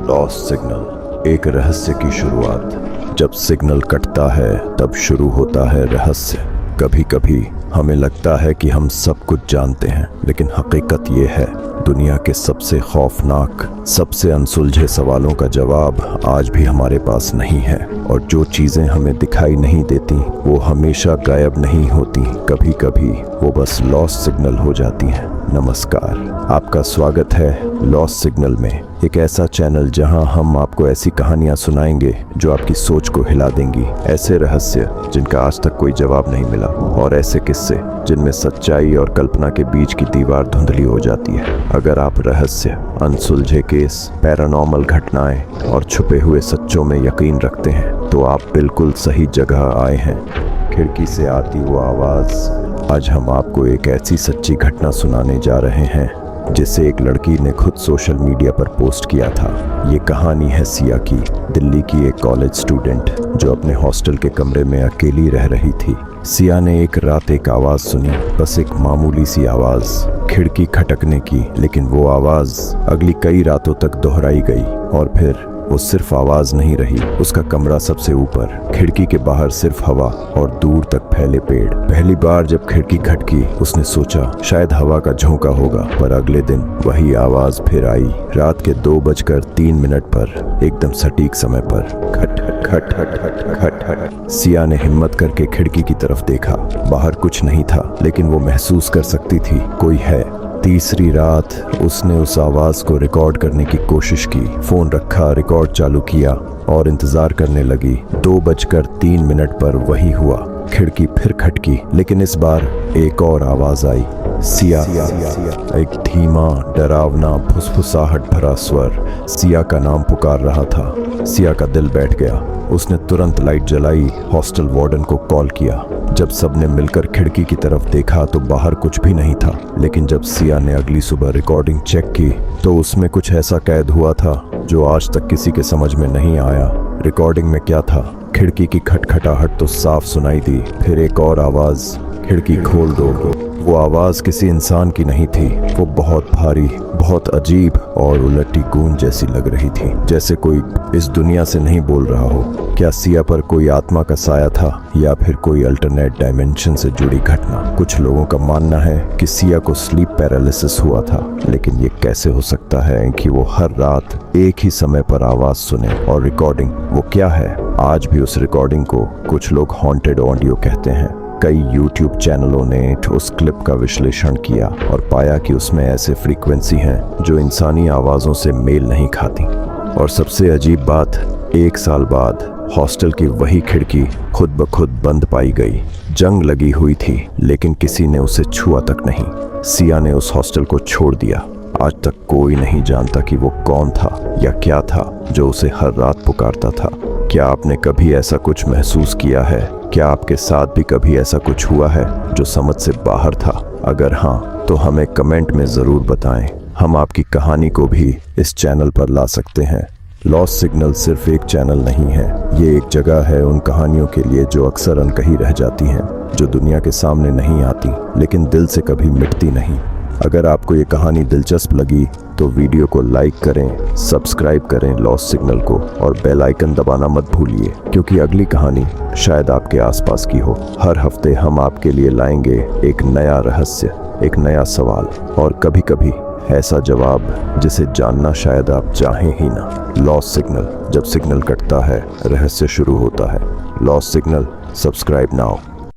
Lost signal, एक रहस्य की शुरुआत। जब सिग्नल कटता है तब शुरू होता है रहस्य। कभी कभी हमें लगता है कि हम सब कुछ जानते हैं, लेकिन हकीकत ये है दुनिया के सबसे खौफनाक, सबसे अनसुलझे सवालों का जवाब आज भी हमारे पास नहीं है। और जो चीज़ें हमें दिखाई नहीं देती वो हमेशा गायब नहीं होती, कभी कभी वो बस लॉस्ट सिग्नल हो जाती हैं। नमस्कार, आपका स्वागत है लॉस्ट सिग्नल में, एक ऐसा चैनल जहां हम आपको ऐसी कहानियां सुनाएंगे जो आपकी सोच को हिला देंगी, ऐसे रहस्य जिनका आज तक कोई जवाब नहीं मिला, और ऐसे किस्से जिनमें सच्चाई और कल्पना के बीच की दीवार धुंधली हो जाती है। अगर आप रहस्य, अनसुलझे केस, पैरानॉर्मल घटनाएं और छुपे हुए सच्चों में यकीन रखते हैं तो आप बिल्कुल सही जगह आए हैं। खिड़की से आती वो आवाज़। आज हम आपको एक ऐसी सच्ची घटना सुनाने जा रहे हैं जिसे एक लड़की ने खुद सोशल मीडिया पर पोस्ट किया था। ये कहानी है सिया की, दिल्ली की एक कॉलेज स्टूडेंट जो अपने हॉस्टल के कमरे में अकेली रह रही थी। सिया ने एक रात एक आवाज़ सुनी, बस एक मामूली सी आवाज़ खिड़की खटकने की, लेकिन वो आवाज़ अगली कई रातों तक दोहराई गई। और फिर वो सिर्फ आवाज़ नहीं रही, उसका कमरा सबसे ऊपर, खिड़की के बाहर सिर्फ हवा और दूर तक फैले पेड़। पहली बार जब खिड़की खटकी उसने सोचा शायद हवा का झोंका होगा, पर अगले दिन वही आवाज़ फिर आई, रात के 2:03 पर, एकदम सटीक समय पर। खट खट खट खट खट खट। सिया ने हिम्मत करके खिड़की की तरफ देखा। बाहर कुछ नहीं था, लेकिन वो महसूस कर सकती थी कोई है। तीसरी रात उसने उस आवाज़ को रिकॉर्ड करने की कोशिश की, फ़ोन रखा, रिकॉर्ड चालू किया और इंतज़ार करने लगी। 2:03 पर वही हुआ, खिड़की फिर खटकी, लेकिन इस बार एक और आवाज़ आई, सिया। एक धीमा, डरावना, फुसफुसाहट भरा स्वर सिया का नाम पुकार रहा था। सिया का दिल बैठ गया। उसने तुरंत लाइट जलाई, हॉस्टल वार्डन को कॉल किया। जब सबने मिलकर खिड़की की तरफ देखा तो बाहर कुछ भी नहीं था, लेकिन जब सिया ने अगली सुबह रिकॉर्डिंग चेक की तो उसमें कुछ ऐसा कैद हुआ था जो आज तक किसी के समझ में नहीं आया। रिकॉर्डिंग में क्या था? खिड़की की खटखटाहट तो साफ सुनाई दी, फिर एक और आवाज़, खिड़की खोल दो। वो आवाज़ किसी इंसान की नहीं थी, वो बहुत भारी, बहुत अजीब और उलटी गूंज जैसी लग रही थी, जैसे कोई इस दुनिया से नहीं बोल रहा हो। क्या सिया पर कोई आत्मा का साया था या फिर कोई अल्टरनेट डायमेंशन से जुड़ी घटना? कुछ लोगों का मानना है कि सिया को स्लीप पैरालिसिस हुआ था, लेकिन ये कैसे हो सकता है कि वो हर रात एक ही समय पर आवाज़ सुने? और रिकॉर्डिंग, वो क्या है? आज भी उस रिकॉर्डिंग को कुछ लोग हॉन्टेड ऑडियो कहते हैं। कई YouTube चैनलों ने उस क्लिप का विश्लेषण किया और पाया कि उसमें ऐसे फ्रीक्वेंसी हैं जो इंसानी आवाज़ों से मेल नहीं खाती। और सबसे अजीब बात, 1 साल बाद हॉस्टल की वही खिड़की खुद ब खुद बंद पाई गई। जंग लगी हुई थी, लेकिन किसी ने उसे छुआ तक नहीं। सिया ने उस हॉस्टल को छोड़ दिया। आज तक कोई नहीं जानता कि वो कौन था या क्या था जो उसे हर रात पुकारता था। क्या आपने कभी ऐसा कुछ महसूस किया है? क्या आपके साथ भी कभी ऐसा कुछ हुआ है जो समझ से बाहर था? अगर हाँ, तो हमें कमेंट में ज़रूर बताएं। हम आपकी कहानी को भी इस चैनल पर ला सकते हैं। लॉस्ट सिग्नल सिर्फ एक चैनल नहीं है, ये एक जगह है उन कहानियों के लिए जो अक्सर अनकही रह जाती हैं, जो दुनिया के सामने नहीं आती, लेकिन दिल से कभी मिटती नहीं। अगर आपको ये कहानी दिलचस्प लगी तो वीडियो को लाइक करें, सब्सक्राइब करें लॉस्ट सिग्नल को, और बेल आइकन दबाना मत भूलिए, क्योंकि अगली कहानी शायद आपके आसपास की हो। हर हफ्ते हम आपके लिए लाएंगे एक नया रहस्य, एक नया सवाल, और कभी कभी ऐसा जवाब जिसे जानना शायद आप चाहें ही ना। लॉस्ट सिग्नल, जब सिग्नल कटता है रहस्य शुरू होता है। Lost signal, subscribe now.